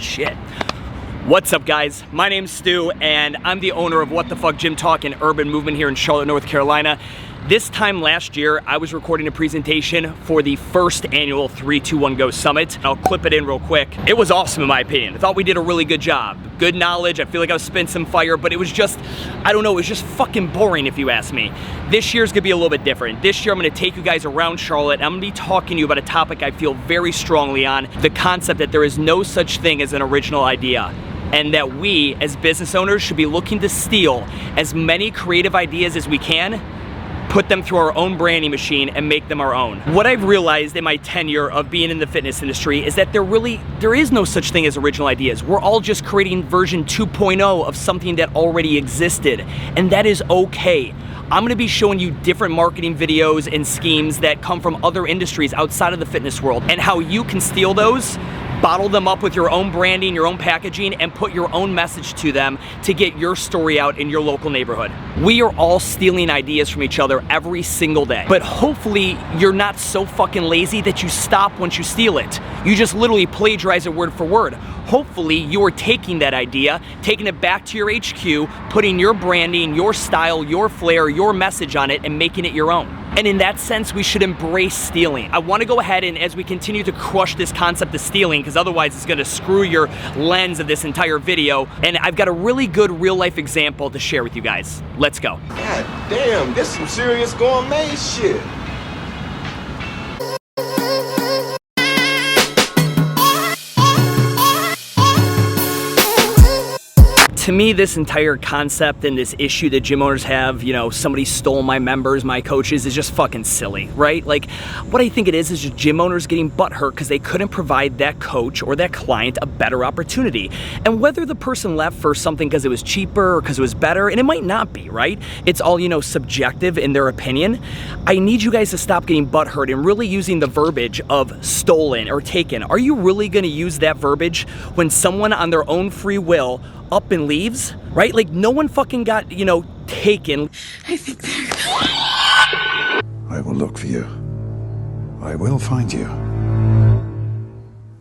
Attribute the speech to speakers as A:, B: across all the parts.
A: shit. What's up, guys? My name's Stu, and I'm the owner of What the Fuck Gym Talk and Urban Movement here in Charlotte, North Carolina. This time last year, I was recording a presentation for the first annual 3-2-1 Go Summit. I'll clip it in real quick. It was awesome in my opinion. I thought we did a really good job. Good knowledge, I feel like I was spitting some fire, but it was just, I don't know, it was just fucking boring if you ask me. This year's gonna be a little bit different. This year I'm gonna take you guys around Charlotte, and I'm gonna be talking to you about a topic I feel very strongly on, the concept that there is no such thing as an original idea, and that we as business owners should be looking to steal as many creative ideas as we can, put them through our own branding machine and make them our own. What I've realized in my tenure of being in the fitness industry is that there is no such thing as original ideas. We're all just creating version 2.0 of something that already existed, and that is okay. I'm gonna be showing you different marketing videos and schemes that come from other industries outside of the fitness world, and how you can steal those, bottle them up with your own branding, your own packaging, and put your own message to them to get your story out in your local neighborhood. We are all stealing ideas from each other every single day. But hopefully you're not so fucking lazy that you stop once you steal it. You just literally plagiarize it word for word. Hopefully you are taking that idea, taking it back to your HQ, putting your branding, your style, your flair, your message on it, and making it your own. And in that sense, we should embrace stealing. I want to go ahead and, as we continue to crush this concept of stealing, because otherwise it's going to screw your lens of this entire video, and I've got a really good real life example to share with you guys. Let's go.
B: God damn, this some serious gourmet shit.
A: To me, this entire concept and this issue that gym owners have, you know, somebody stole my members, my coaches, is just fucking silly, right? Like, what I think it is just gym owners getting butthurt because they couldn't provide that coach or that client a better opportunity. And whether the person left for something because it was cheaper or because it was better, and it might not be, right? It's all, you know, subjective in their opinion. I need you guys to stop getting butthurt and really using the verbiage of stolen or taken. Are you really gonna use that verbiage when someone on their own free will up and leaves, right? Like, no one fucking got, you know, taken.
C: I will look for you. I will find you.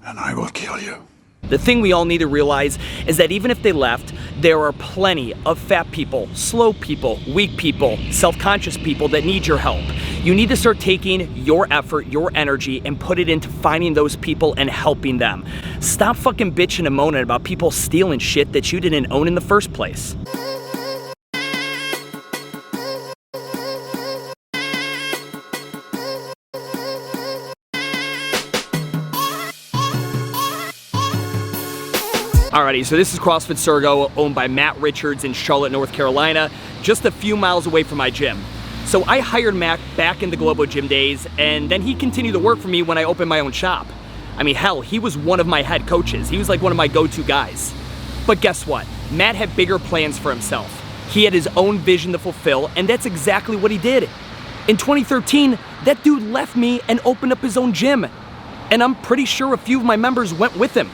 C: And I will kill you.
A: The thing we all need to realize is that even if they left, there are plenty of fat people, slow people, weak people, self-conscious people that need your help. You need to start taking your effort, your energy, and put it into finding those people and helping them. Stop fucking bitching and moaning about people stealing shit that you didn't own in the first place. Alrighty, so this is CrossFit Sergo, owned by Matt Richards in Charlotte, North Carolina, just a few miles away from my gym. So I hired Matt back in the Globo Gym days, and then he continued to work for me when I opened my own shop. I mean, hell, he was one of my head coaches. He was like one of my go-to guys. But guess what? Matt had bigger plans for himself. He had his own vision to fulfill, and that's exactly what he did. In 2013, that dude left me and opened up his own gym. And I'm pretty sure a few of my members went with him.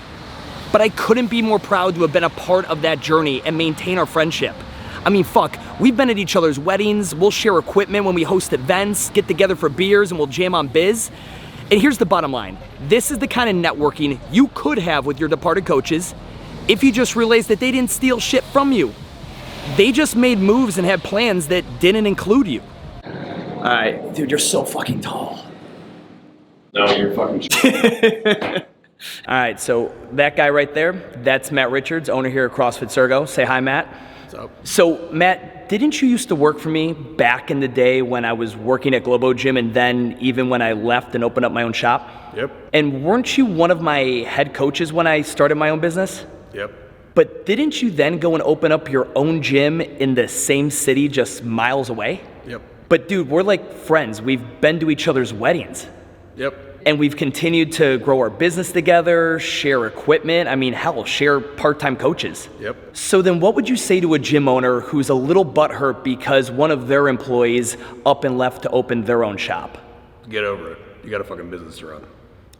A: But I couldn't be more proud to have been a part of that journey and maintain our friendship. I mean, fuck, we've been at each other's weddings, we'll share equipment when we host events, get together for beers, and we'll jam on biz. And here's the bottom line. This is the kind of networking you could have with your departed coaches if you just realized that they didn't steal shit from you. They just made moves and had plans that didn't include you. All right, dude, you're so fucking tall.
D: No, you're fucking
A: All right, so that guy right there, that's Matt Richards, owner here at CrossFit Sergo. Say hi, Matt.
D: What's up?
A: So, Matt, didn't you used to work for me back in the day when I was working at Globo Gym, and then even when I left and opened up my own shop?
D: Yep.
A: And weren't you one of my head coaches when I started my own business?
D: Yep.
A: But didn't you then go and open up your own gym in the same city just miles away?
D: Yep.
A: But dude, we're like friends. We've been to each other's weddings.
D: Yep.
A: And we've continued to grow our business together, share equipment, I mean, hell, share part-time coaches.
D: Yep.
A: So then what would you say to a gym owner who's a little butthurt because one of their employees up and left to open their own shop?
D: Get over it. You got a fucking business to run.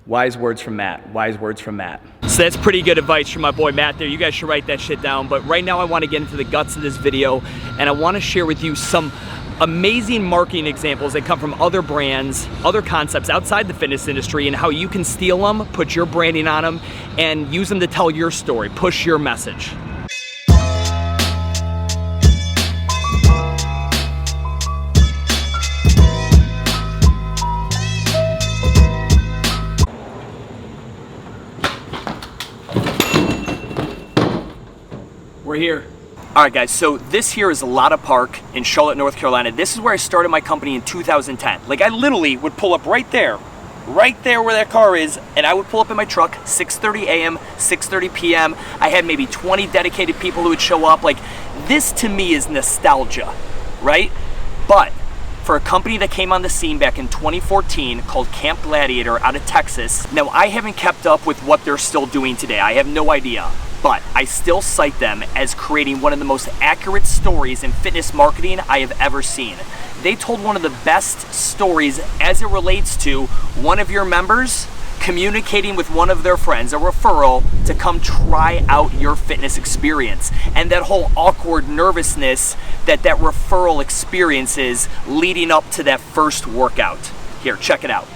A: Wise words from Matt. Wise words from Matt. So that's pretty good advice from my boy Matt there. You guys should write that shit down. But right now I want to get into the guts of this video, and I want to share with you some amazing marketing examples that come from other brands, other concepts outside the fitness industry, and how you can steal them, put your branding on them, and use them to tell your story, push your message. We're here. All right, guys, so this here is Lotta Park in Charlotte, North Carolina. This is where I started my company in 2010. Like, I literally would pull up right there where that car is, and I would pull up in my truck, 6:30 a.m., 6:30 p.m. I had maybe 20 dedicated people who would show up. Like, this to me is nostalgia, right? But for a company that came on the scene back in 2014 called Camp Gladiator out of Texas, now I haven't kept up with what they're still doing today. I have no idea. But I still cite them as creating one of the most accurate stories in fitness marketing I have ever seen. They told one of the best stories as it relates to one of your members communicating with one of their friends, a referral, to come try out your fitness experience. And that whole awkward nervousness that referral experiences leading up to that first workout. Here, check it out.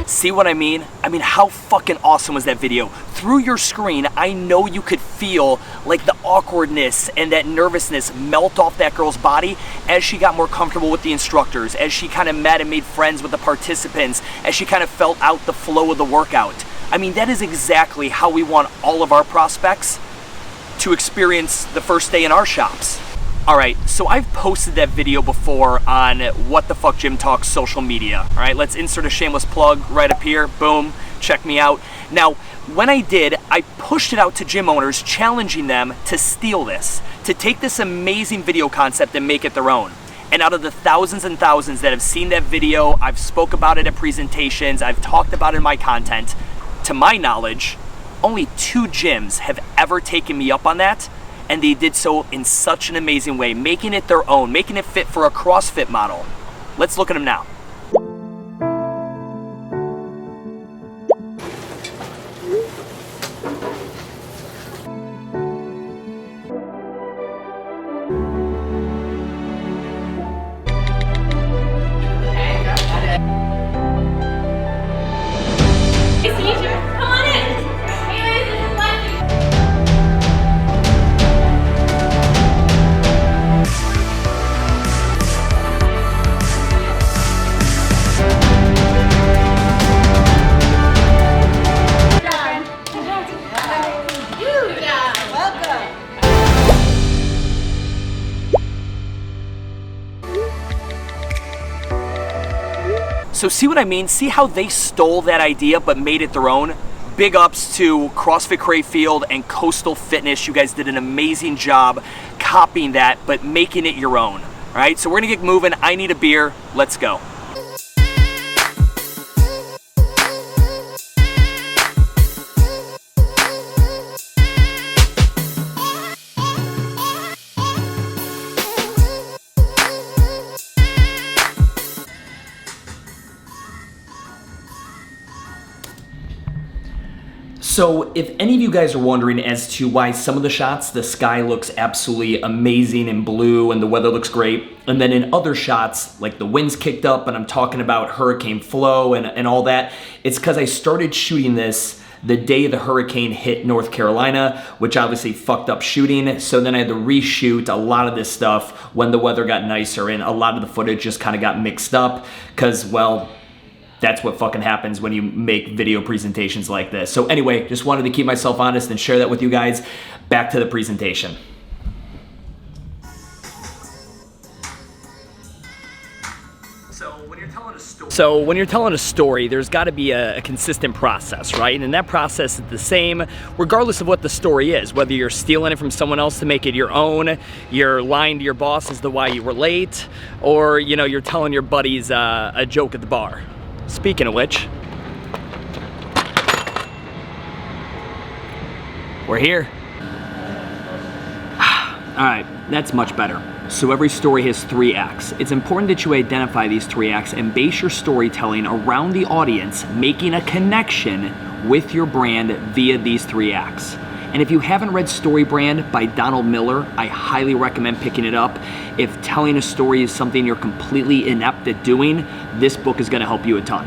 A: See what I mean? I mean, how fucking awesome was that video? Through your screen, I know you could feel like the awkwardness and that nervousness melt off that girl's body as she got more comfortable with the instructors, as she kind of met and made friends with the participants, as she kind of felt out the flow of the workout. I mean, that is exactly how we want all of our prospects to experience the first day in our shops. All right, so I've posted that video before on What the Fuck Gym Talk's social media. All right, let's insert a shameless plug right up here. Boom, check me out. Now, when I did, I pushed it out to gym owners, challenging them to steal this, to take this amazing video concept and make it their own. And out of the thousands and thousands that have seen that video, I've spoke about it at presentations, I've talked about it in my content, to my knowledge, only 2 gyms have ever taken me up on that. And they did so in such an amazing way, making it their own, making it fit for a CrossFit model. Let's look at them now. So see what I mean? See how they stole that idea but made it their own? Big ups to CrossFit Crayfield and Coastal Fitness. You guys did an amazing job copying that but making it your own. All right, so we're gonna get moving. I need a beer. Let's go. So if any of you guys are wondering as to why some of the shots, the sky looks absolutely amazing and blue and the weather looks great, and then in other shots, like the wind's kicked up and I'm talking about hurricane flow and all that, it's because I started shooting this the day the hurricane hit North Carolina, which obviously fucked up shooting. So then I had to reshoot a lot of this stuff when the weather got nicer, and a lot of the footage just kind of got mixed up because, well, that's what fucking happens when you make video presentations like this. So anyway, just wanted to keep myself honest and share that with you guys. Back to the presentation. So when you're telling a story, there's got to be a consistent process, right? And that process is the same regardless of what the story is, whether you're stealing it from someone else to make it your own, you're lying to your boss as to why you were late, or you're telling your buddies a joke at the bar. Speaking of which, we're here. All right, that's much better. So every story has 3 acts. It's important that you identify these 3 acts and base your storytelling around the audience, making a connection with your brand via these 3 acts. And if you haven't read Story Brand by Donald Miller, I highly recommend picking it up. If telling a story is something you're completely inept at doing, this book is gonna help you a ton.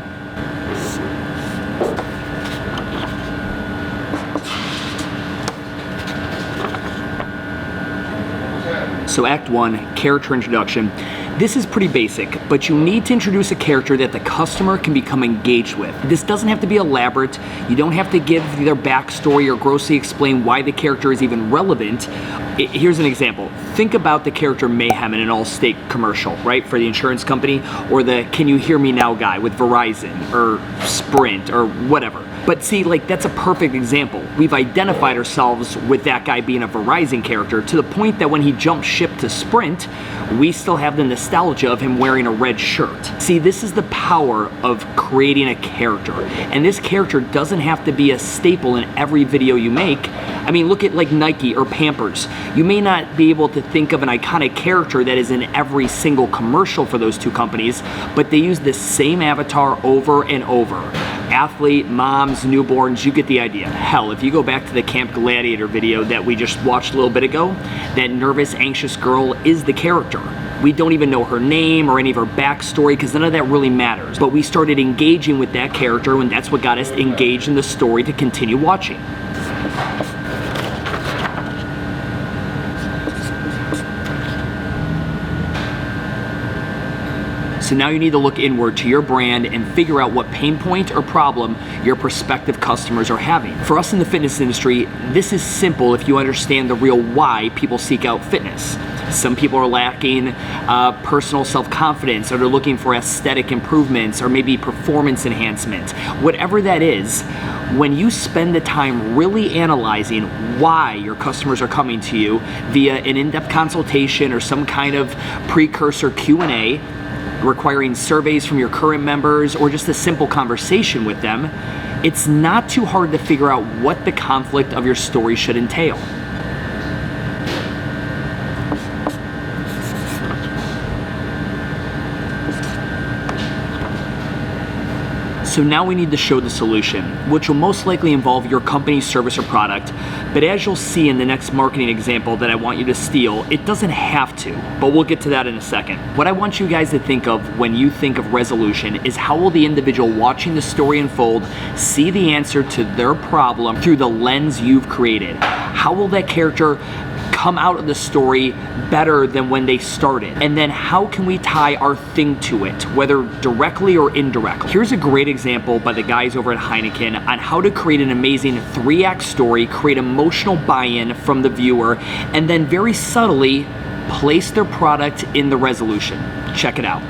A: So Act 1, character introduction. This is pretty basic, but you need to introduce a character that the customer can become engaged with. This doesn't have to be elaborate. You don't have to give their backstory or grossly explain why the character is even relevant. Here's an example. Think about the character Mayhem in an Allstate commercial, right? For the insurance company, or the Can You Hear Me Now guy with Verizon, or Sprint, or whatever. But see, that's a perfect example. We've identified ourselves with that guy being a Verizon character to the point that when he jumped ship to Sprint, we still have the nostalgia of him wearing a red shirt. See, this is the power of creating a character. And this character doesn't have to be a staple in every video you make. I mean, look at Nike or Pampers. You may not be able to think of an iconic character that is in every single commercial for those 2 companies, but they use the same avatar over and over. Athlete, moms, newborns, you get the idea. Hell, if you go back to the Camp Gladiator video that we just watched a little bit ago, that nervous, anxious girl is the character. We don't even know her name or any of her backstory because none of that really matters. But we started engaging with that character, and that's what got us engaged in the story to continue watching. So now you need to look inward to your brand and figure out what pain point or problem your prospective customers are having. For us in the fitness industry, this is simple if you understand the real why people seek out fitness. Some people are lacking personal self-confidence, or they're looking for aesthetic improvements, or maybe performance enhancement. Whatever that is, when you spend the time really analyzing why your customers are coming to you via an in-depth consultation or some kind of precursor Q&A, requiring surveys from your current members, or just a simple conversation with them, it's not too hard to figure out what the conflict of your story should entail. So now we need to show the solution, which will most likely involve your company's service or product. But as you'll see in the next marketing example that I want you to steal, it doesn't have to, but we'll get to that in a second. What I want you guys to think of when you think of resolution is how will the individual watching the story unfold see the answer to their problem through the lens you've created? How will that character come out of the story better than when they started? And then how can we tie our thing to it, whether directly or indirectly? Here's a great example by the guys over at Heineken on how to create an amazing 3-act story, create emotional buy-in from the viewer, and then very subtly place their product in the resolution. Check it out.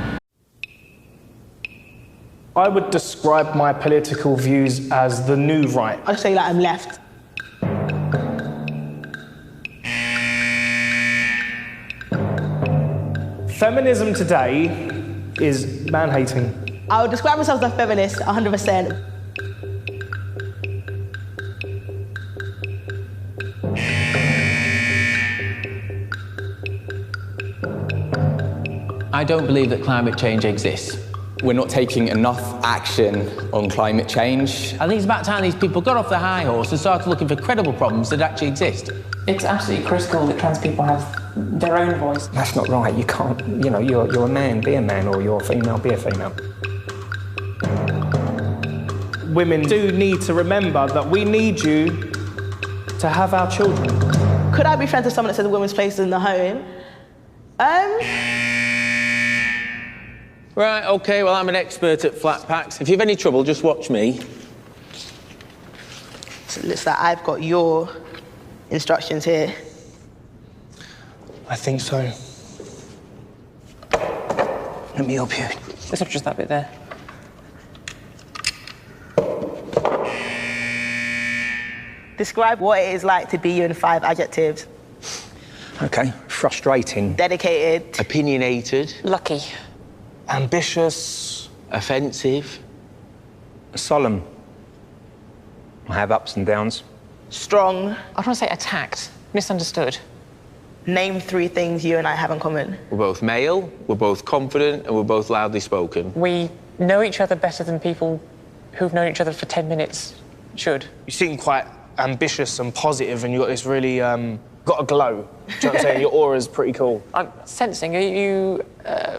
E: I would describe my political views as the new right.
F: I say that I'm left.
E: Feminism today is man-hating.
F: I would describe myself as a feminist, 100%.
G: I don't believe that climate change exists. We're not taking enough action on climate change.
H: I think it's about time these people got off their high horse and started looking for credible problems that actually exist.
I: It's absolutely critical that trans people have their own voice.
J: That's not right. You can't, you know, you're a man, be a man, or you're a female, be a female.
E: Women do need to remember that we need you to have our children.
F: Could I be friends with someone that says a woman's place is in the home?
H: Right, okay, well, I'm an expert at flat packs. If you have any trouble, just watch me.
F: So it looks like I've got your instructions here.
E: I think so. Let me help you.
I: Let's have just that bit there.
F: Describe what it is like to be you in 5 adjectives.
J: Okay, frustrating.
F: Dedicated.
K: Opinionated.
I: Lucky.
E: Ambitious.
K: Offensive.
J: Solemn. I have ups and downs.
F: Strong.
I: I want to say attacked. Misunderstood.
F: Name 3 things you and I have in common.
K: We're both male, we're both confident, and we're both loudly spoken.
I: We know each other better than people who've known each other for 10 minutes should.
E: You seem quite ambitious and positive, and you've got this really, got a glow. Do you know what I'm saying? Your aura's pretty cool.
I: I'm sensing, are you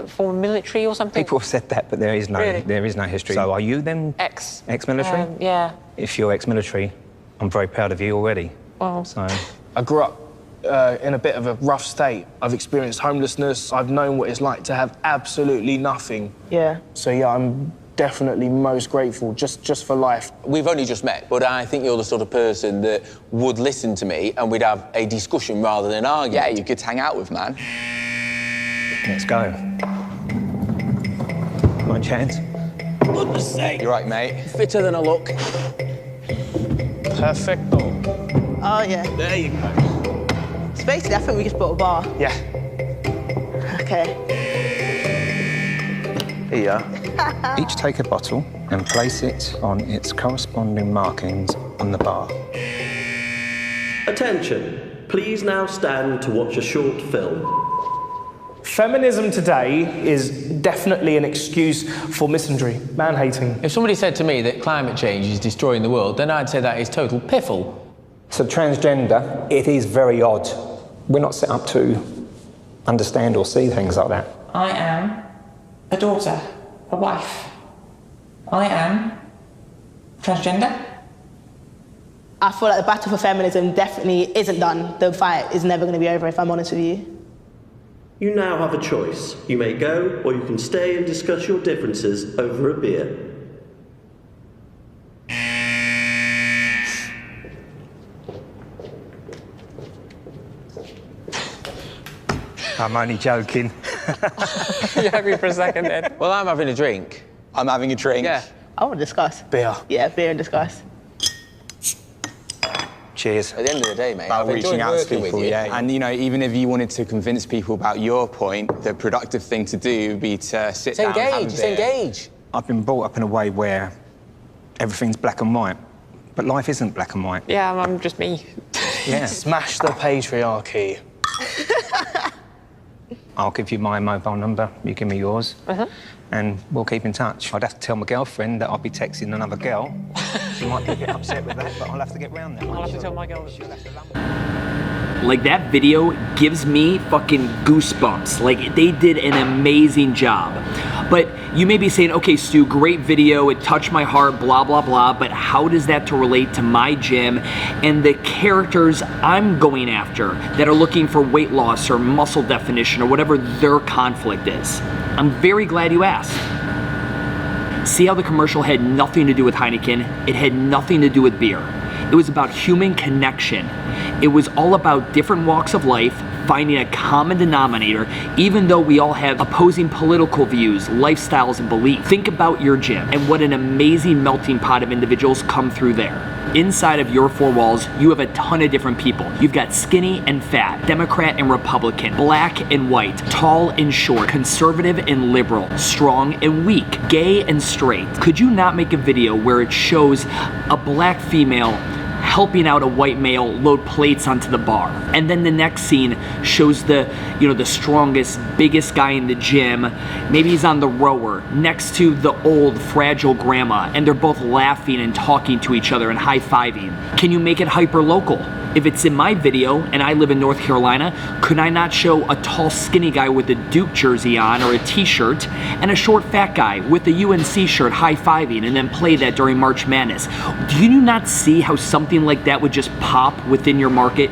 I: former military or something?
J: People have said that, but there is no history. So are you then ex-military?
I: Yeah.
J: If you're ex-military, I'm very proud of you already.
I: Well,
J: So
E: I grew up in a bit of a rough state. I've experienced homelessness. I've known what it's like to have absolutely nothing.
F: Yeah.
E: So yeah, I'm definitely most grateful just for life.
K: We've only just met, but I think you're the sort of person that would listen to me and we'd have a discussion rather than an argument.
G: Yeah, you could hang out with, man.
J: let's go. Come on, Chance.
K: Goodness sake.
G: You're right, mate.
K: Fitter than I look.
E: Perfecto.
F: Oh, yeah.
K: There you go.
F: So basically, I think we just built a bar.
E: Yeah.
F: Okay.
K: Here you are.
C: Each take a bottle and place it on its corresponding markings on the bar.
L: Attention, please now stand to watch a short film.
E: Feminism today is definitely an excuse for misandry, man-hating.
H: If somebody said to me that climate change is destroying the world, then I'd say that is total piffle.
J: So transgender, it is very odd. We're not set up to understand or see things like that.
I: I am a daughter, a wife. I am transgender.
F: I feel like the battle for feminism definitely isn't done. The fight is never going to be over, if I'm honest with you.
L: You now have a choice. You may go, or you can stay and discuss your differences over a beer.
J: I'm only joking.
I: You're happy for a second then?
K: Well, I'm having a drink.
G: I'm having a drink.
K: Yeah.
F: I want to discuss.
E: Beer.
F: Yeah, beer and discuss.
J: Cheers.
K: At the end of the day, mate,
G: About
K: I've
G: reaching
K: enjoyed
G: out to
K: working
G: people,
K: with you.
G: yeah. And, you know, even if you wanted to convince people about your point, the productive thing to do would be to sit down and have a
K: It's
G: beer.
K: engage.
C: I've been brought up in a way where everything's black and white, but life isn't black and white.
I: Yeah, I'm just me.
C: Yeah.
E: Smash the patriarchy.
J: I'll give you my mobile number, you give me yours, and we'll keep in touch. I'd have to tell my girlfriend that I'll be texting another girl. She might be a bit upset with that, but I'll have to get round that.
I: I'll have to tell my girl.
A: Like, that video gives me fucking goosebumps. Like, they did an amazing job. But you may be saying, okay, Stu, great video, it touched my heart, blah, blah, blah, but how does that to relate to my gym and the characters I'm going after that are looking for weight loss or muscle definition or whatever their conflict is? I'm very glad you asked. See how the commercial had nothing to do with Heineken? It had nothing to do with beer. It was about human connection. It was all about different walks of life, finding a common denominator, even though we all have opposing political views, lifestyles, and beliefs. Think about your gym and what an amazing melting pot of individuals come through there. Inside of your four walls, you have a ton of different people. You've got skinny and fat, Democrat and Republican, black and white, tall and short, conservative and liberal, strong and weak, gay and straight. Could you not make a video where it shows a black female helping out a white male load plates onto the bar. And then the next scene shows the strongest, biggest guy in the gym. Maybe he's on the rower next to the old, fragile grandma, and they're both laughing and talking to each other and high-fiving. Can you make it hyper-local? If it's in my video and I live in North Carolina, could I not show a tall, skinny guy with a Duke jersey on or a t-shirt and a short, fat guy with a UNC shirt high-fiving and then play that during March Madness? Do you not see how something like that would just pop within your market?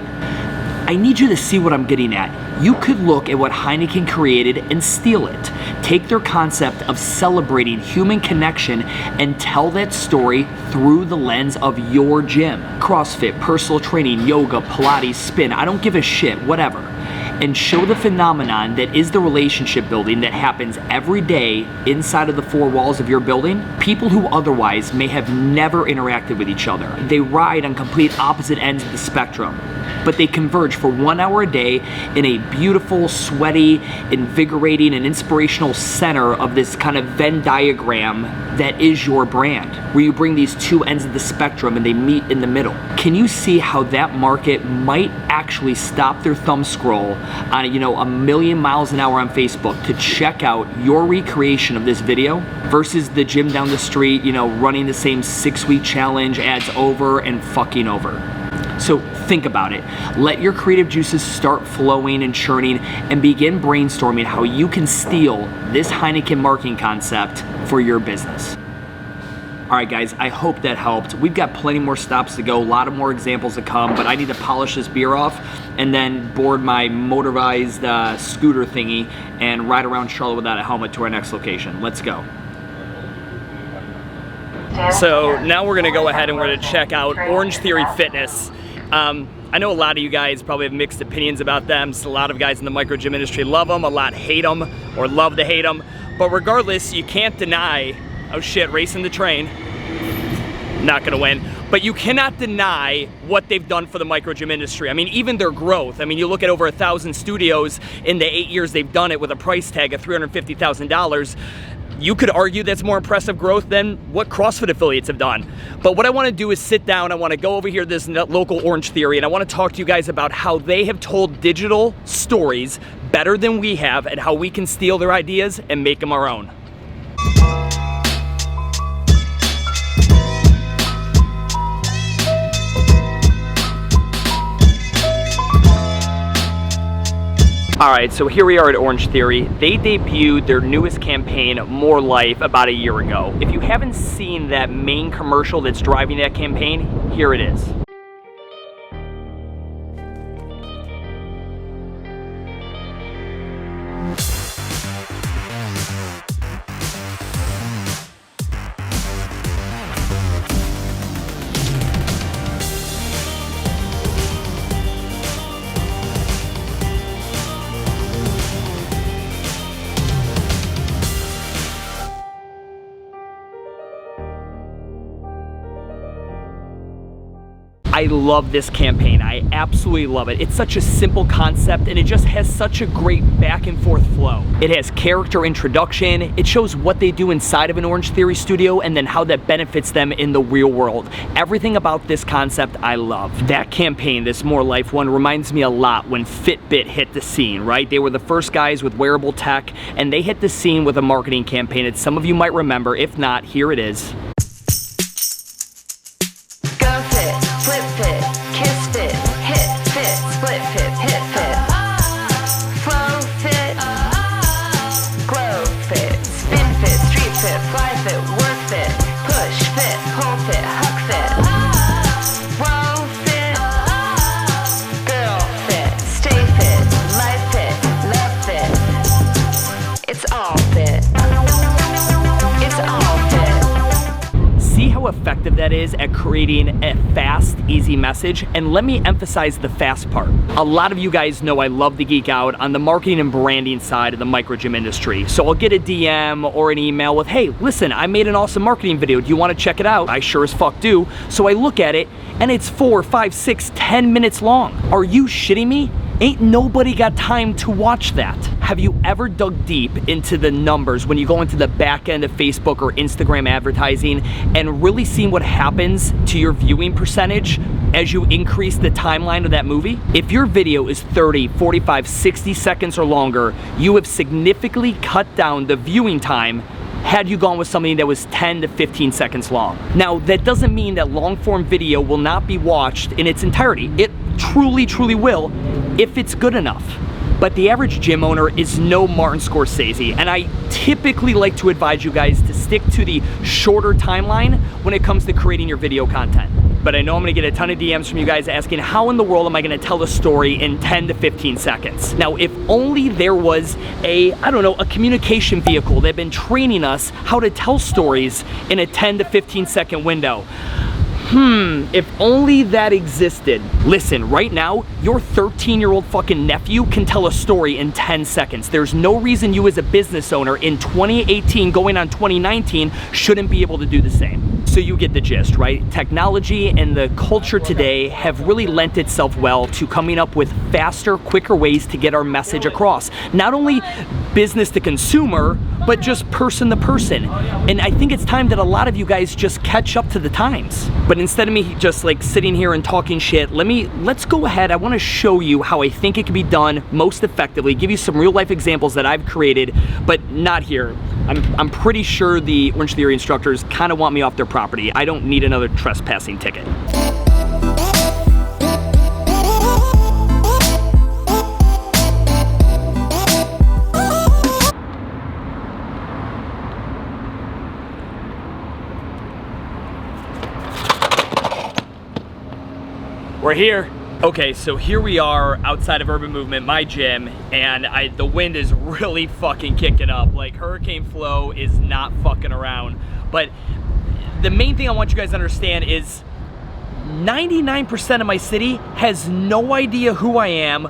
A: I need you to see what I'm getting at. You could look at what Heineken created and steal it. Take their concept of celebrating human connection and tell that story through the lens of your gym. CrossFit, personal training, yoga, Pilates, spin, I don't give a shit, whatever. And show the phenomenon that is the relationship building that happens every day inside of the four walls of your building. People who otherwise may have never interacted with each other. They ride on complete opposite ends of the spectrum, but they converge for 1 hour a day in a beautiful, sweaty, invigorating, and inspirational center of this kind of Venn diagram that is your brand, where you bring these two ends of the spectrum and they meet in the middle. Can you see how that market might actually stop their thumb scroll on a million miles an hour on Facebook to check out your recreation of this video versus the gym down the street, running the same 6-week challenge, ads over and fucking over? So think about it. Let your creative juices start flowing and churning and begin brainstorming how you can steal this Heineken marketing concept for your business. All right, guys, I hope that helped. We've got plenty more stops to go, a lot of more examples to come, but I need to polish this beer off and then board my motorized scooter thingy and ride around Charlotte without a helmet to our next location. Let's go. So now we're gonna go ahead and we're gonna check out Orange Theory Fitness. I know a lot of you guys probably have mixed opinions about them. So a lot of guys in the micro gym industry love them, a lot hate them, or love to hate them. But regardless, you can't deny, oh shit, racing the train. Not gonna win. But you cannot deny what they've done for the micro gym industry. I mean, even their growth. I mean, you look at over 1,000 studios in the 8 years they've done it with a price tag of $350,000. You could argue that's more impressive growth than what CrossFit affiliates have done. But what I want to do is sit down, I want to go over here to this local Orange Theory, and I want to talk to you guys about how they have told digital stories better than we have and how we can steal their ideas and make them our own. All right, so here we are at Orange Theory. They debuted their newest campaign, More Life, about a year ago. If you haven't seen that main commercial that's driving that campaign, here it is. I love this campaign. I absolutely love it. It's such a simple concept and it just has such a great back and forth flow. It has character introduction. It shows what they do inside of an Orange Theory studio and then how that benefits them in the real world. Everything about this concept I love. That campaign, this More Life one, reminds me a lot when Fitbit hit the scene, right? They were the first guys with wearable tech and they hit the scene with a marketing campaign that some of you might remember. If not, here it is.
M: Flip fit, kiss fit, hit fit, split fit, hit fit, flow fit, glow fit, spin fit, street fit, fly fit, work fit, push fit, pull fit, hug fit, whoa fit, girl fit, stay fit, life fit, love fit, it's all fit, it's all fit.
A: See how effective that is at creating a fast, easy message? And let me emphasize the fast part. A lot of you guys know I love to geek out on the marketing and branding side of the micro gym industry. So I'll get a DM or an email with, hey, listen, I made an awesome marketing video. Do you want to check it out? I sure as fuck do. So I look at it and it's 4, 5, 6, 10 minutes long. Are you shitting me? Ain't nobody got time to watch that. Have you ever dug deep into the numbers when you go into the back end of Facebook or Instagram advertising and really seen what happens to your viewing percentage as you increase the timeline of that movie? If your video is 30, 45, 60 seconds or longer, you have significantly cut down the viewing time had you gone with something that was 10 to 15 seconds long. Now, that doesn't mean that long form video will not be watched in its entirety. It truly, truly will if it's good enough. But the average gym owner is no Martin Scorsese, and I typically like to advise you guys to stick to the shorter timeline when it comes to creating your video content. But I know I'm gonna get a ton of DMs from you guys asking, how in the world am I gonna tell a story in 10 to 15 seconds? Now, if only there was a communication vehicle that had been training us how to tell stories in a 10 to 15 second window. If only that existed. Listen, right now, your 13-year-old fucking nephew can tell a story in 10 seconds. There's no reason you as a business owner in 2018 going on 2019 shouldn't be able to do the same. So you get the gist, right? Technology and the culture today have really lent itself well to coming up with faster, quicker ways to get our message across. Not only business to consumer, but just person to person. And I think it's time that a lot of you guys just catch up to the times. But instead of me just like sitting here and talking shit, let's go ahead. I want to show you how I think it can be done most effectively, give you some real life examples that I've created, but not here. I'm pretty sure the Orange Theory instructors kind of want me off their property. I don't need another trespassing ticket. We're here. Okay, so here we are outside of Urban Movement, my gym, and the wind is really fucking kicking up. Like, Hurricane Flo is not fucking around. But the main thing I want you guys to understand is 99% of my city has no idea who I am,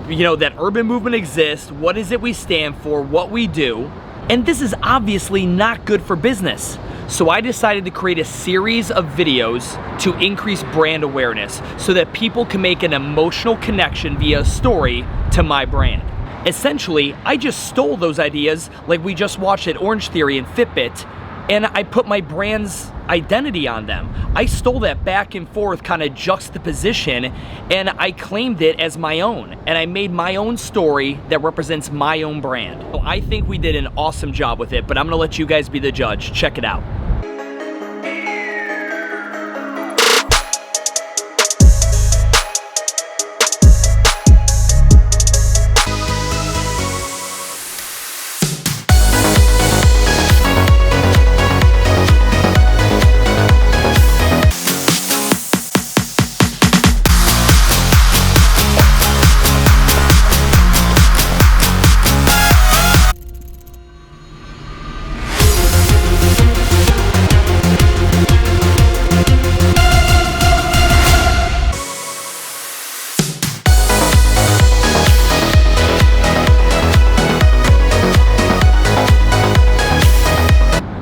A: you know, that Urban Movement exists, what is it we stand for, what we do. And this is obviously not good for business. So I decided to create a series of videos to increase brand awareness so that people can make an emotional connection via story to my brand. Essentially, I just stole those ideas like we just watched at Orange Theory and Fitbit, and I put my brand's identity on them. I stole that back and forth kind of juxtaposition, and I claimed it as my own. And I made my own story that represents my own brand. So I think we did an awesome job with it, but I'm gonna let you guys be the judge. Check it out.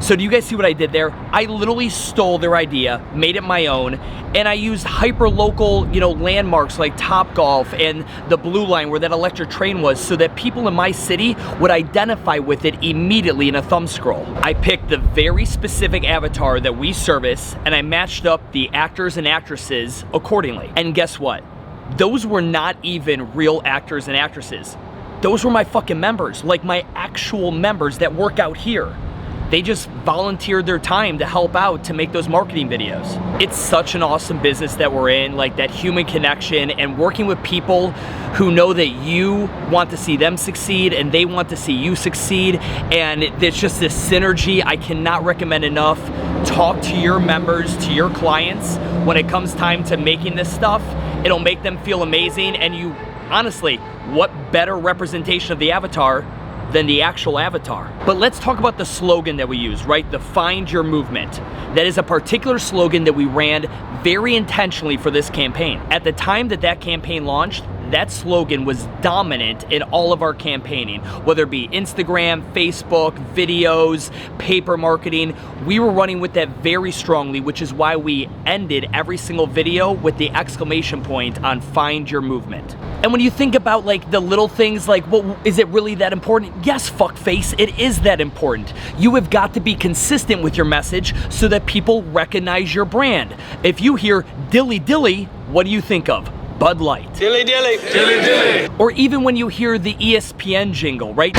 A: So do you guys see what I did there? I literally stole their idea, made it my own, and I used hyper-local, you know, landmarks like Topgolf and the Blue Line where that electric train was so that people in my city would identify with it immediately in a thumb scroll. I picked the very specific avatar that we service and I matched up the actors and actresses accordingly. And guess what? Those were not even real actors and actresses. Those were my fucking members, like my actual members that work out here. They just volunteered their time to help out to make those marketing videos. It's such an awesome business that we're in, like that human connection and working with people who know that you want to see them succeed and they want to see you succeed. And it's just this synergy I cannot recommend enough. Talk to your members, to your clients. When it comes time to making this stuff, it'll make them feel amazing. And you, honestly, what better representation of the avatar than the actual avatar? But let's talk about the slogan that we use, right? The Find Your Movement. That is a particular slogan that we ran very intentionally for this campaign. At the time that that campaign launched, that slogan was dominant in all of our campaigning, whether it be Instagram, Facebook, videos, paper marketing. We were running with that very strongly, which is why we ended every single video with the exclamation point on find your movement. And when you think about like the little things like, well, is it really that important? Yes, fuckface, it is that important. You have got to be consistent with your message so that people recognize your brand. If you hear dilly dilly, what do you think of? Bud Light.
K: Dilly dilly. Dilly dilly.
A: Or even when you hear the ESPN jingle, right?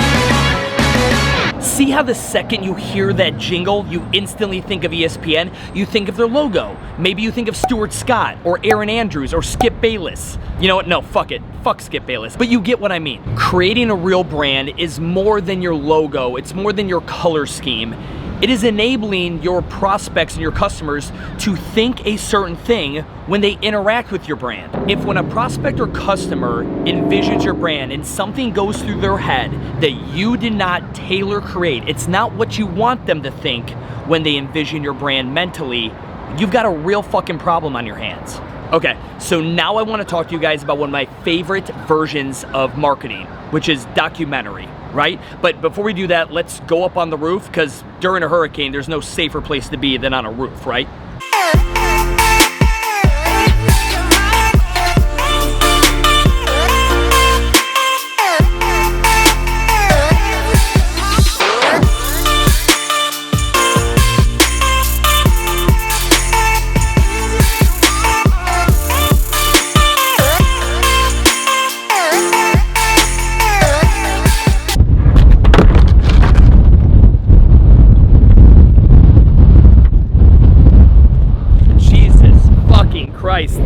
A: See how the second you hear that jingle, you instantly think of ESPN? You think of their logo. Maybe you think of Stuart Scott or Aaron Andrews or Skip Bayless. You know what? No, fuck it. Fuck Skip Bayless. But you get what I mean. Creating a real brand is more than your logo. It's more than your color scheme. It is enabling your prospects and your customers to think a certain thing when they interact with your brand. If when a prospect or customer envisions your brand and something goes through their head that you did not tailor create, it's not what you want them to think when they envision your brand mentally, you've got a real fucking problem on your hands. Okay, so now I want to talk to you guys about one of my favorite versions of marketing, which is documentary, right? But before we do that, let's go up on the roof, because during a hurricane, there's no safer place to be than on a roof, right?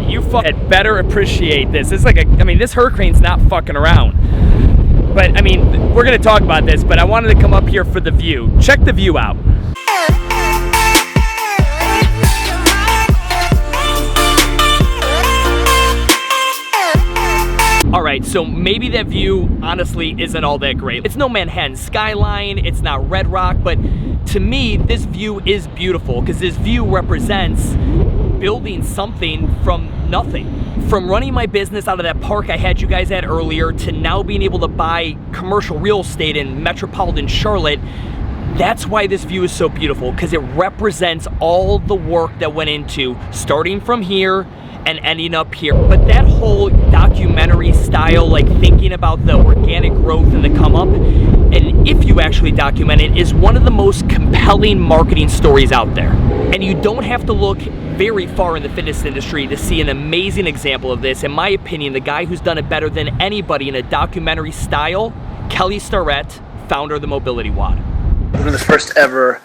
A: You had better appreciate this. It's like I mean, this hurricane's not fucking around. But I mean, we're gonna talk about this, but I wanted to come up here for the view. Check the view out. All right, so maybe that view honestly isn't all that great. It's no Manhattan skyline, it's not Red Rock, but to me, this view is beautiful because this view represents building something from nothing. From running my business out of that park I had you guys at earlier to now being able to buy commercial real estate in metropolitan Charlotte, that's why this view is so beautiful, because it represents all the work that went into starting from here and ending up here. But that whole documentary style, like thinking about the organic growth and the come up, and if you actually document it, is one of the most compelling marketing stories out there. And you don't have to look very far in the fitness industry to see an amazing example of this. In my opinion, the guy who's done it better than anybody in a documentary style, Kelly Starrett, founder of the Mobility WOD.
N: One of the first ever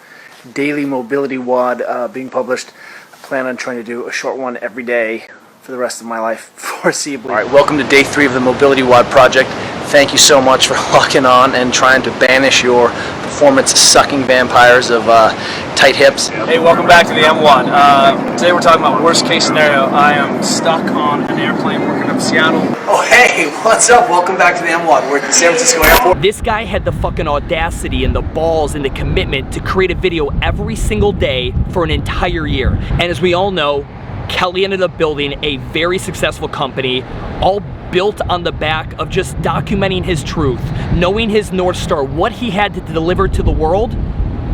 N: daily Mobility WOD being published. I plan on trying to do a short one every day for the rest of my life, foreseeably. All right, welcome to day 3 of the Mobility WOD project. Thank you so much for locking on and trying to banish your performance-sucking vampires of tight hips. Hey, welcome back to the M1. Today we're talking about worst case scenario. I am stuck on an airplane working up Seattle. Oh, hey, what's up? Welcome back to the M1. We're at the San Francisco airport.
A: This guy had the fucking audacity and the balls and the commitment to create a video every single day for an entire year. And as we all know, Kelly ended up building a very successful company, all built on the back of just documenting his truth, knowing his North Star, what he had to deliver to the world,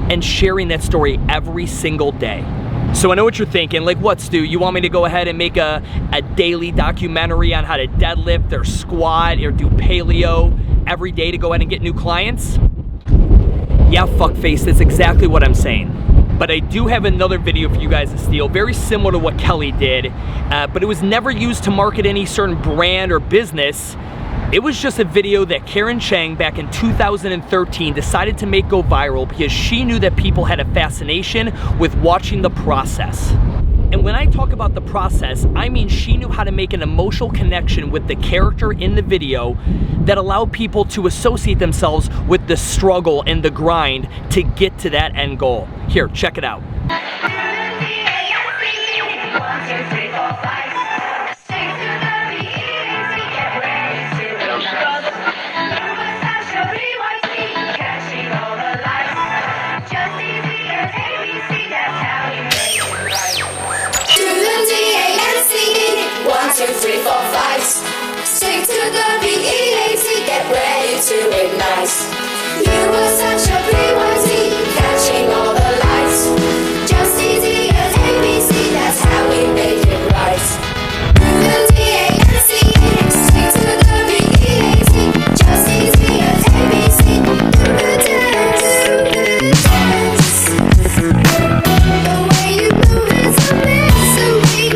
A: and sharing that story every single day. So I know what you're thinking, like what, Stu? You want me to go ahead and make a daily documentary on how to deadlift or squat or do paleo every day to go ahead and get new clients? Yeah, fuckface, that's exactly what I'm saying. But I do have another video for you guys to steal, very similar to what Kelly did, but it was never used to market any certain brand or business. It was just a video that Karen Cheng back in 2013 decided to make go viral because she knew that people had a fascination with watching the process. And when I talk about the process, I mean she knew how to make an emotional connection with the character in the video that allowed people to associate themselves with the struggle and the grind to get to that end goal. Here, check it out.
O: Stick to
M: sugar, B-E-A-T, get ready to ignite. You were such a pre-1T, catching all the lights. Just easy as ABC, that's how we make it right. D-A-N-C, stick to the B-E-A-T, just easy as ABC. Do the dance, the way you move is a mystery.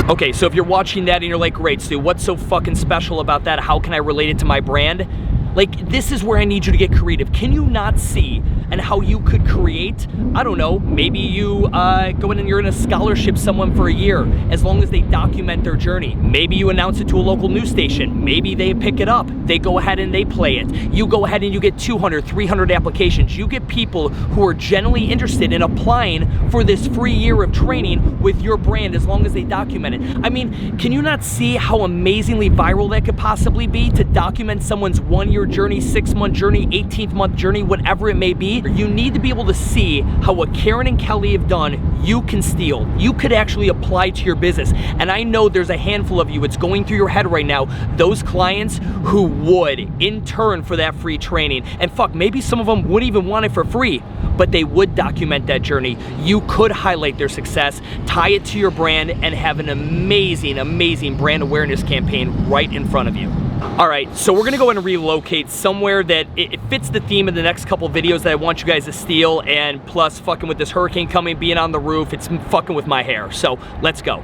A: Okay, so if you're watching that and you're like, great, Stu, what's so fucking special about that? How can I relate it to my brand? Like, this is where I need you to get creative. Can you not see and how you could create, I don't know, maybe you go in and you're in a scholarship someone for a year, as long as they document their journey. Maybe you announce it to a local news station. Maybe they pick it up. They go ahead and they play it. You go ahead and you get 200, 300 applications. You get people who are genuinely interested in applying for this free year of training with your brand, as long as they document it. I mean, can you not see how amazingly viral that could possibly be to document someone's 1-year journey, 6-month journey, 18th-month journey, whatever it may be? You need to be able to see how what Karen and Kelly have done, you can steal. You could actually apply to your business. And I know there's a handful of you, it's going through your head right now, those clients who would, in turn for that free training, and fuck, maybe some of them wouldn't even want it for free, but they would document that journey. You could highlight their success, tie it to your brand, and have an amazing, amazing brand awareness campaign right in front of you. All right, so we're gonna go ahead and relocate somewhere that it fits the theme of the next couple videos that I want you guys to steal, and plus fucking with this hurricane coming, being on the roof, it's fucking with my hair. So let's go.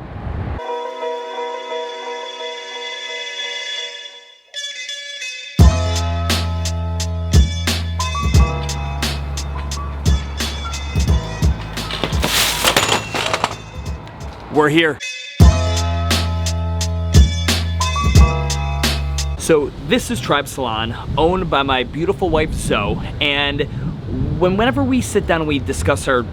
A: We're here. So this is Tribe Salon, owned by my beautiful wife Zoe, and whenever we sit down and we discuss our,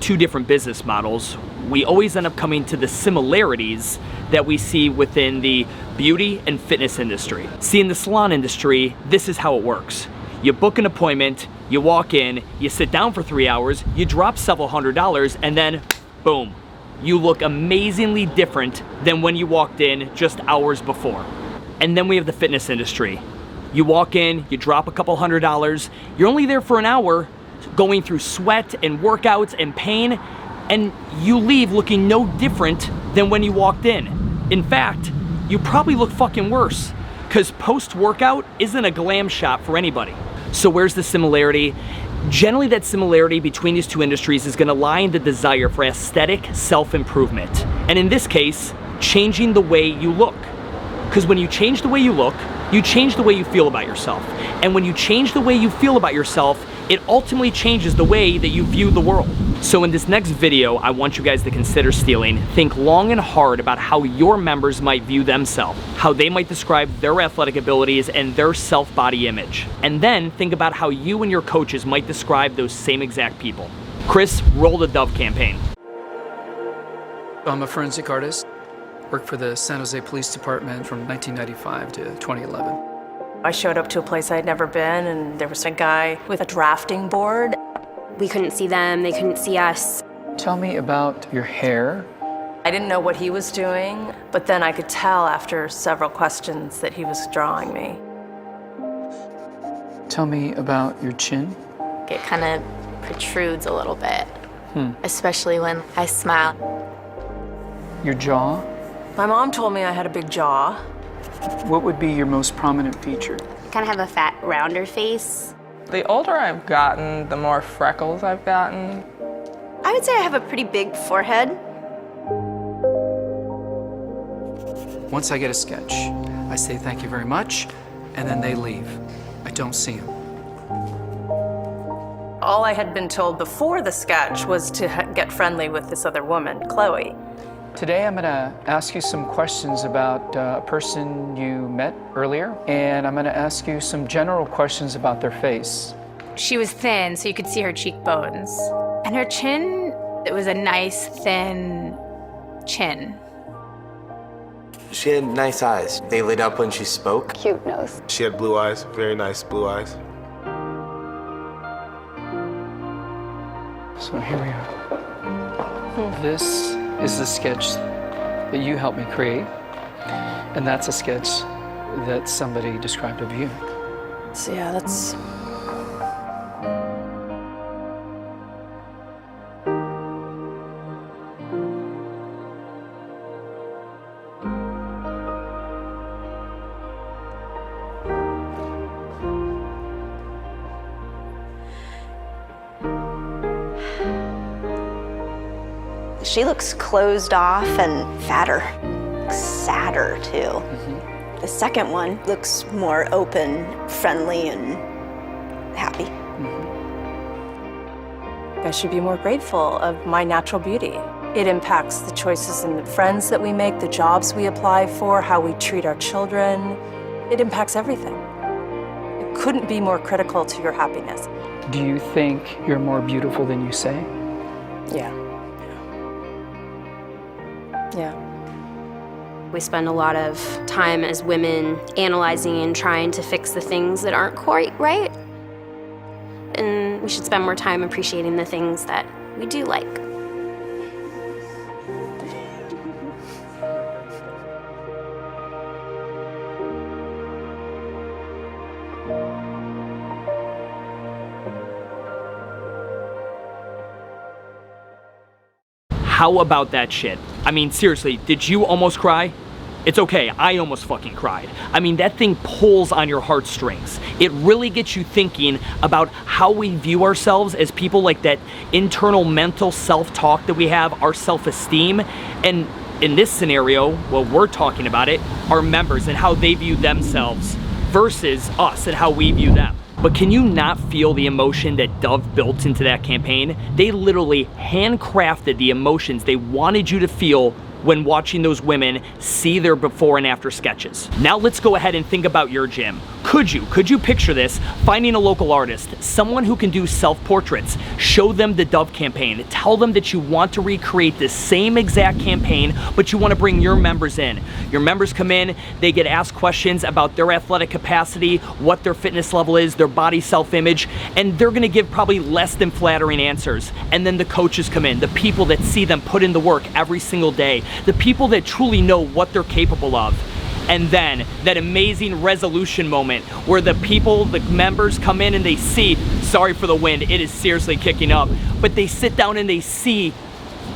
A: two different business models, we always end up coming to the similarities that we see within the beauty and fitness industry. See, in the salon industry, this is how it works. You book an appointment, you walk in, you sit down for 3 hours, you drop several $100s, and then boom, you look amazingly different than when you walked in just hours before. And then we have the fitness industry. You walk in, you drop a couple $100s, you're only there for an hour, going through sweat and workouts and pain, and you leave looking no different than when you walked in. In fact, you probably look fucking worse, because post-workout isn't a glam shot for anybody. So where's the similarity? Generally, that similarity between these two industries is gonna lie in the desire for aesthetic self-improvement. And in this case, changing the way you look. Because when you change the way you look, you change the way you feel about yourself. And when you change the way you feel about yourself, it ultimately changes the way that you view the world. So in this next video, I want you guys to consider stealing. Think long and hard about how your members might view themselves, how they might describe their athletic abilities and their self-body image. And then think about how you and your coaches might describe those same exact people. Chris, roll the Dove campaign.
O: I'm a forensic artist. Worked for the San Jose Police Department from 1995 to 2011.
P: I showed up to a place I'd never been, and there was a guy with a drafting board.
Q: We couldn't see them, they couldn't see us.
O: Tell me about your hair.
P: I didn't know what he was doing, but then I could tell after several questions that he was drawing me.
O: Tell me about your chin.
Q: It kind of protrudes a little bit, especially when I smile.
O: Your jaw.
P: My mom told me I had a big jaw.
O: What would be your most prominent feature?
Q: I kind of have a fat, rounder face.
I: The older I've gotten, the more freckles I've gotten.
P: I
R: I would say I have a pretty big forehead.
O: Once I get a sketch, I say thank you very much, and then they leave. I don't see them.
P: All I had been told before the sketch was to get friendly with this other woman, Chloe.
O: Today I'm gonna ask you some questions about a person you met earlier, and I'm gonna ask you some general questions about their face.
Q: She was thin, so you could see her cheekbones. And her chin, it was a nice, thin chin.
S: She had nice eyes. They lit up when she spoke.
R: Cute nose.
S: She had blue eyes, very nice blue eyes.
O: So here we are. This is the sketch that you helped me create, and that's a sketch that somebody described of you.
P: So yeah, that's...
R: She looks closed off and fatter. Sadder, too. The second one looks more open, friendly, and happy.
P: I should be more grateful of my natural beauty. It impacts the choices and the friends that we make, the jobs we apply for, how we treat our children. It impacts everything. It couldn't be more critical to your happiness.
O: Do you think you're more beautiful than you say?
P: Yeah. Yeah.
T: We spend a lot of time as women analyzing and trying to fix the things that aren't quite right. And we should spend more time appreciating the things that we do like.
A: How about that shit? I mean, seriously, did you almost cry? It's okay, I almost fucking cried. I mean, that thing pulls on your heartstrings. It really gets you thinking about how we view ourselves as people, like that internal mental self-talk that we have, our self-esteem, and in this scenario, well, we're talking about it, our members and how they view themselves versus us and how we view them. But can you not feel the emotion that Dove built into that campaign? They literally handcrafted the emotions they wanted you to feel when watching those women see their before and after sketches. Now let's go ahead and think about your gym. Could you picture this? Finding a local artist, someone who can do self-portraits, show them the Dove campaign, tell them that you want to recreate the same exact campaign, but you want to bring your members in. Your members come in, they get asked questions about their athletic capacity, what their fitness level is, their body self-image, and they're gonna give probably less than flattering answers. And then the coaches come in, the people that see them put in the work every single day, the people that truly know what they're capable of. And then that amazing resolution moment where the people, the members come in and they see, sorry for the wind, it is seriously kicking up, but they sit down and they see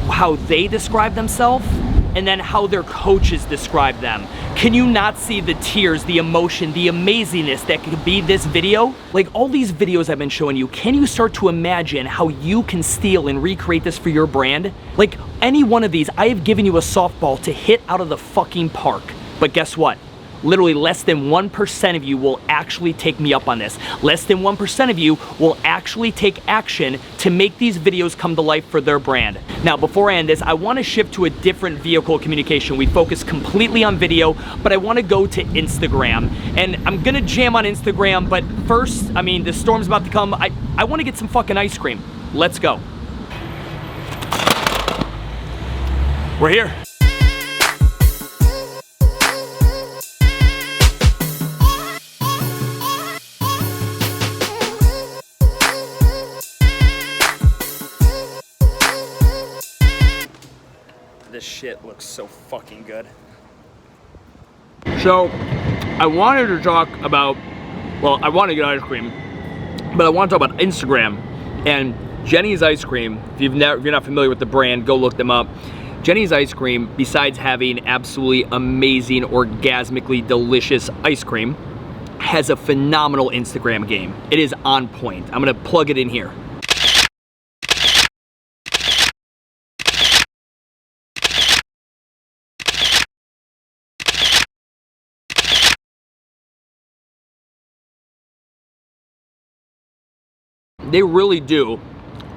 A: how they describe themselves and then how their coaches describe them. Can you not see the tears, the emotion, the amazingness that could be this video? Like all these videos I've been showing you, can you start to imagine how you can steal and recreate this for your brand? Like any one of these, I have given you a softball to hit out of the fucking park. But guess what? Literally less than 1% of you will actually take me up on this. Less than 1% of you will actually take action to make these videos come to life for their brand. Now, before I end this, I want to shift to a different vehicle of communication. We focus completely on video, but I want to go to Instagram. And I'm gonna jam on Instagram, but first, I mean, the storm's about to come. I want to get some fucking ice cream. Let's go. We're here. This shit looks so fucking good. So, I wanted to talk about, well, I want to get ice cream, but I want to talk about Instagram and Jenny's Ice Cream. If you're not familiar with the brand, go look them up. Jenny's Ice Cream, besides having absolutely amazing, orgasmically delicious ice cream, has a phenomenal Instagram game. It is on point. I'm gonna plug it in here. They really do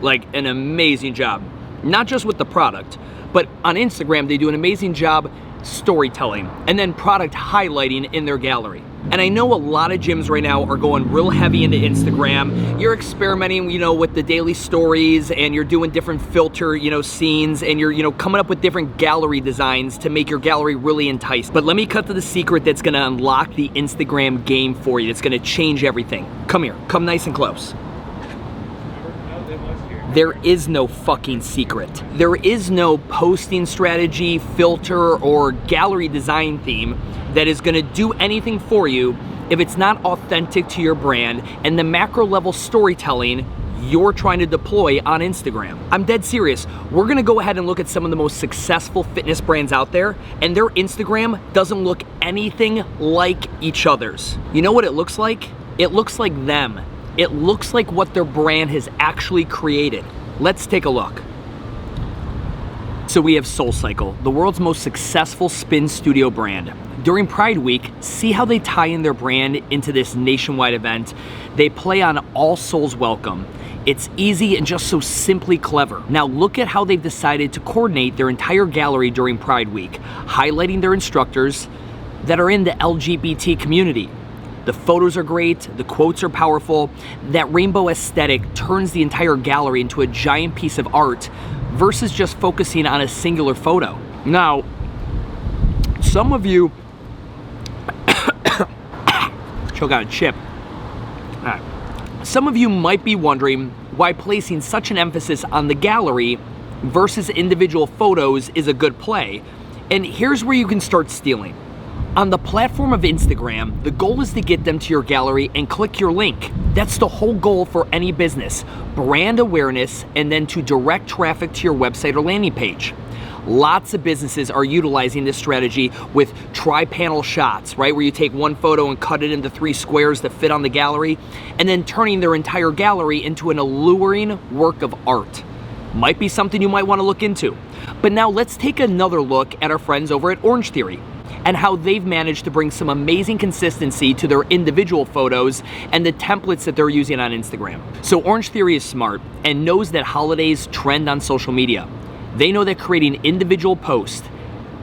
A: like an amazing job, not just with the product, but on Instagram they do an amazing job storytelling and then product highlighting in their gallery. And I know a lot of gyms right now are going real heavy into Instagram. You're experimenting, you know, with the daily stories, and you're doing different filter, you know, scenes, and you're, you know, coming up with different gallery designs to make your gallery really enticing. But let me cut to the secret that's gonna unlock the Instagram game for you. It's gonna change everything. Come here, come nice and close. There is no fucking secret. There is no posting strategy, filter, or gallery design theme that is gonna do anything for you if it's not authentic to your brand and the macro level storytelling you're trying to deploy on Instagram. I'm dead serious. We're gonna go ahead and look at some of the most successful fitness brands out there, and their Instagram doesn't look anything like each other's. You know what it looks like? It looks like them. It looks like what their brand has actually created. Let's take a look. So we have SoulCycle, the world's most successful spin studio brand. During Pride Week, see how they tie in their brand into this nationwide event. They play on all souls welcome. It's easy and just so simply clever. Now look at how they've decided to coordinate their entire gallery during Pride Week, highlighting their instructors that are in the LGBT community. The photos are great, the quotes are powerful. That rainbow aesthetic turns the entire gallery into a giant piece of art versus just focusing on a singular photo. Now, some of you, choke out a chip. All right. Some of you might be wondering why placing such an emphasis on the gallery versus individual photos is a good play. And here's where you can start stealing. On the platform of Instagram, the goal is to get them to your gallery and click your link. That's the whole goal for any business. Brand awareness and then to direct traffic to your website or landing page. Lots of businesses are utilizing this strategy with tri-panel shots, right? Where you take one photo and cut it into 3 squares that fit on the gallery, and then turning their entire gallery into an alluring work of art. Might be something you might want to look into. But now let's take another look at our friends over at Orange Theory and how they've managed to bring some amazing consistency to their individual photos and the templates that they're using on Instagram. So Orange Theory is smart and knows that holidays trend on social media. They know that creating individual posts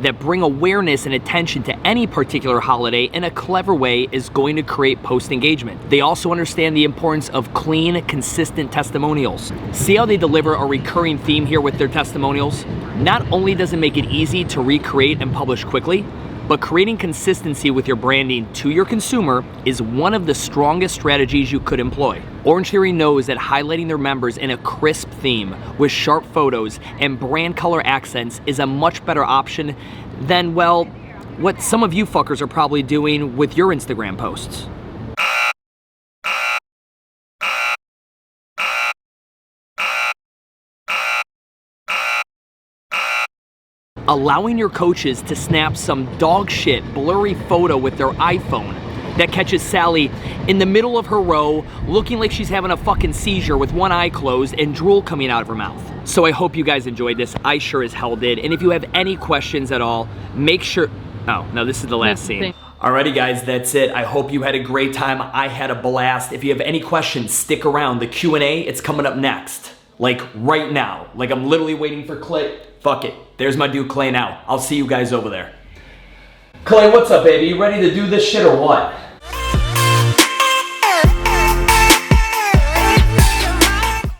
A: that bring awareness and attention to any particular holiday in a clever way is going to create post engagement. They also understand the importance of clean, consistent testimonials. See how they deliver a recurring theme here with their testimonials? Not only does it make it easy to recreate and publish quickly, but creating consistency with your branding to your consumer is one of the strongest strategies you could employ. Orange Theory knows that highlighting their members in a crisp theme with sharp photos and brand color accents is a much better option than, well, what some of you fuckers are probably doing with your Instagram posts. Allowing your coaches to snap some dog shit blurry photo with their iPhone that catches Sally in the middle of her row looking like she's having a fucking seizure with one eye closed and drool coming out of her mouth. So I hope you guys enjoyed this. I sure as hell did. And if you have any questions at all, make sure... Oh, no, this is the last scene. Alrighty guys, that's it. I hope you had a great time. I had a blast. If you have any questions, stick around. The Q&A, it's coming up next. Like right now. Like I'm literally waiting for Clay. Fuck it. There's my dude Clay now. I'll see you guys over there. Clay, what's up, baby? You ready to do this shit or what?